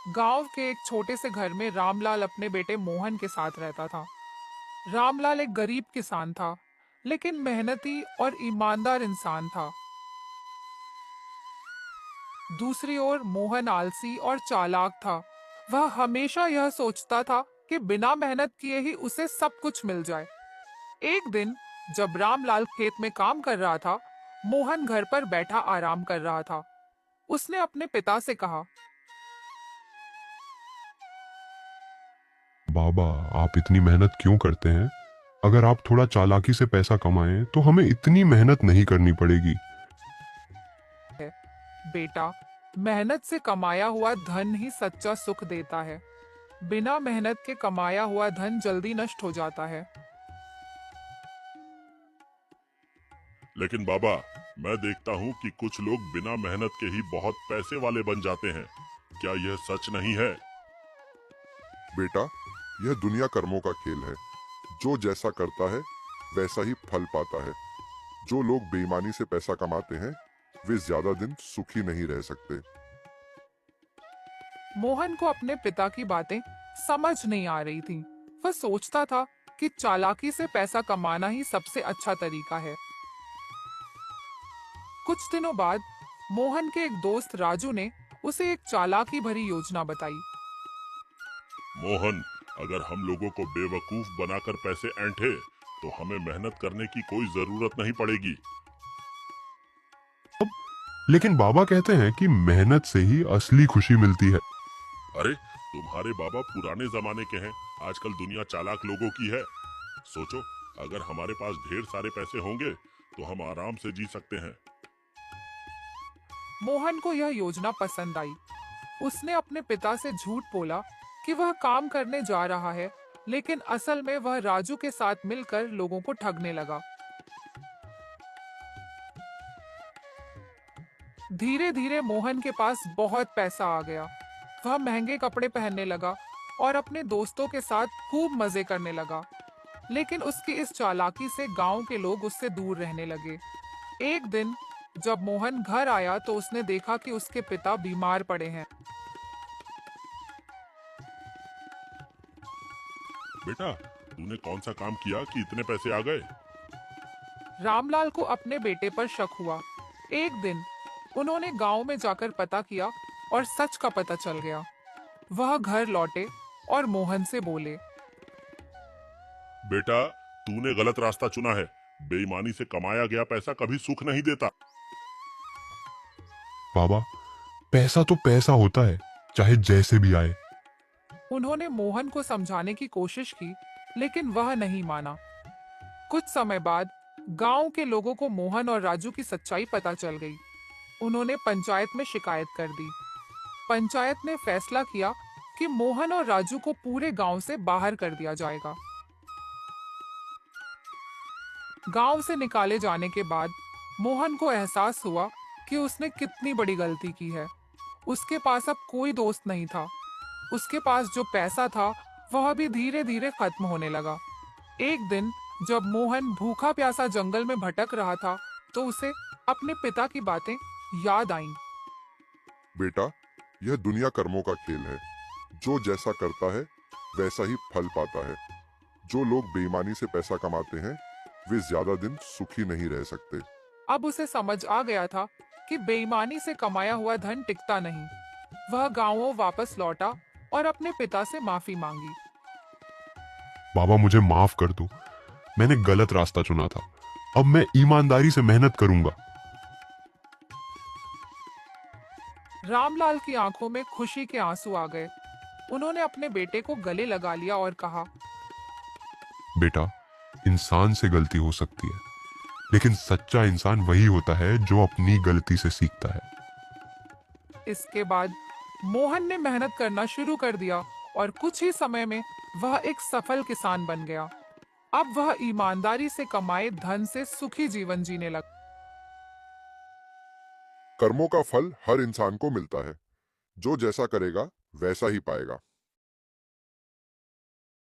गांव के एक छोटे से घर में रामलाल अपने बेटे मोहन के साथ रहता था। रामलाल एक गरीब किसान था, लेकिन मेहनती और ईमानदार इंसान था। दूसरी ओर मोहन आलसी और चालाक था। वह हमेशा यह सोचता था कि बिना मेहनत किए ही उसे सब कुछ मिल जाए। एक दिन जब रामलाल खेत में काम कर रहा था, मोहन घर पर बैठा आराम कर रहा था। उसने अपने पिता से कहा, बाबा, आप इतनी मेहनत क्यों करते हैं? अगर आप थोड़ा चालाकी से पैसा कमाएं तो हमें इतनी मेहनत नहीं करनी पड़ेगी। बेटा, मेहनत से कमाया हुआ धन ही सच्चा सुख देता है। बिना मेहनत के कमाया हुआ धन जल्दी नष्ट हो जाता है। लेकिन बाबा, मैं देखता हूँ कि कुछ लोग बिना मेहनत के ही बहुत पैसे वाले बन जाते हैं। क्या यह सच नहीं है? बेटा, यह दुनिया कर्मों का खेल है। जो जैसा करता है वैसा ही फल पाता है। जो लोग बेईमानी से पैसा कमाते हैं वे ज्यादा दिन सुखी नहीं रह सकते। मोहन को अपने पिता की बातें समझ नहीं आ रही थी। वह सोचता था कि चालाकी से पैसा कमाना ही सबसे अच्छा तरीका है। कुछ दिनों बाद मोहन के एक दोस्त राजू ने उसे एक चालाकी भरी योजना बताई। मोहन, अगर हम लोगों को बेवकूफ बनाकर पैसे ऐंठे तो हमें मेहनत करने की कोई जरूरत नहीं पड़ेगी। लेकिन बाबा कहते हैं कि मेहनत से ही असली खुशी मिलती है। अरे, तुम्हारे बाबा पुराने जमाने के हैं। आजकल दुनिया चालाक लोगों की है। सोचो, अगर हमारे पास ढेर सारे पैसे होंगे तो हम आराम से जी सकते हैं। मोहन को यह योजना पसंद आई। उसने अपने पिता से झूठ बोला कि वह काम करने जा रहा है, लेकिन असल में वह राजू के साथ मिलकर लोगों को ठगने लगा। धीरे धीरे मोहन के पास बहुत पैसा आ गया। वह महंगे कपड़े पहनने लगा और अपने दोस्तों के साथ खूब मजे करने लगा। लेकिन उसकी इस चालाकी से गांव के लोग उससे दूर रहने लगे। एक दिन जब मोहन घर आया तो उसने देखा कि उसके पिता बीमार पड़े हैं। बेटा, तूने कौन सा काम किया कि इतने पैसे आ गए? रामलाल को अपने बेटे पर शक हुआ। एक दिन उन्होंने गांव में जाकर पता किया और सच का पता चल गया। वह घर लौटे और मोहन से बोले, बेटा, तूने गलत रास्ता चुना है। बेईमानी से कमाया गया पैसा कभी सुख नहीं देता। बाबा, पैसा तो पैसा होता है, चाहे जैसे भी आए। उन्होंने मोहन को समझाने की कोशिश की, लेकिन वह नहीं माना। कुछ समय बाद गांव के लोगों को मोहन और राजू की सच्चाई पता चल गई। उन्होंने पंचायत में शिकायत कर दी। पंचायत ने फैसला किया कि मोहन और राजू को पूरे गांव से बाहर कर दिया जाएगा। गांव से निकाले जाने के बाद मोहन को एहसास हुआ कि उसने कितनी बड़ी गलती की है। उसके पास अब कोई दोस्त नहीं था। उसके पास जो पैसा था वह भी धीरे धीरे खत्म होने लगा। एक दिन जब मोहन भूखा प्यासा जंगल में भटक रहा था तो उसे अपने पिता की बातें याद आईं। बेटा, यह दुनिया कर्मों का खेल है। जो जैसा करता है वैसा ही फल पाता है। जो लोग बेईमानी से पैसा कमाते हैं वे ज्यादा दिन सुखी नहीं रह सकते। अब उसे समझ आ गया था कि बेईमानी से कमाया हुआ धन टिकता नहीं। वह गांवों वापस लौटा और अपने पिता से माफी मांगी। बाबा, मुझे माफ कर दो। मैंने गलत रास्ता चुना था। अब मैं ईमानदारी से मेहनत करूंगा। रामलाल की आंखों में खुशी के आंसू आ गए। उन्होंने अपने बेटे को गले लगा लिया और कहा, बेटा, इंसान से गलती हो सकती है, लेकिन सच्चा इंसान वही होता है जो अपनी गलती से सीखता है। इसके बाद मोहन ने मेहनत करना शुरू कर दिया और कुछ ही समय में वह एक सफल किसान बन गया। अब वह ईमानदारी से कमाए धन से सुखी जीवन जीने लगा। कर्मों का फल हर इंसान को मिलता है। जो जैसा करेगा वैसा ही पाएगा।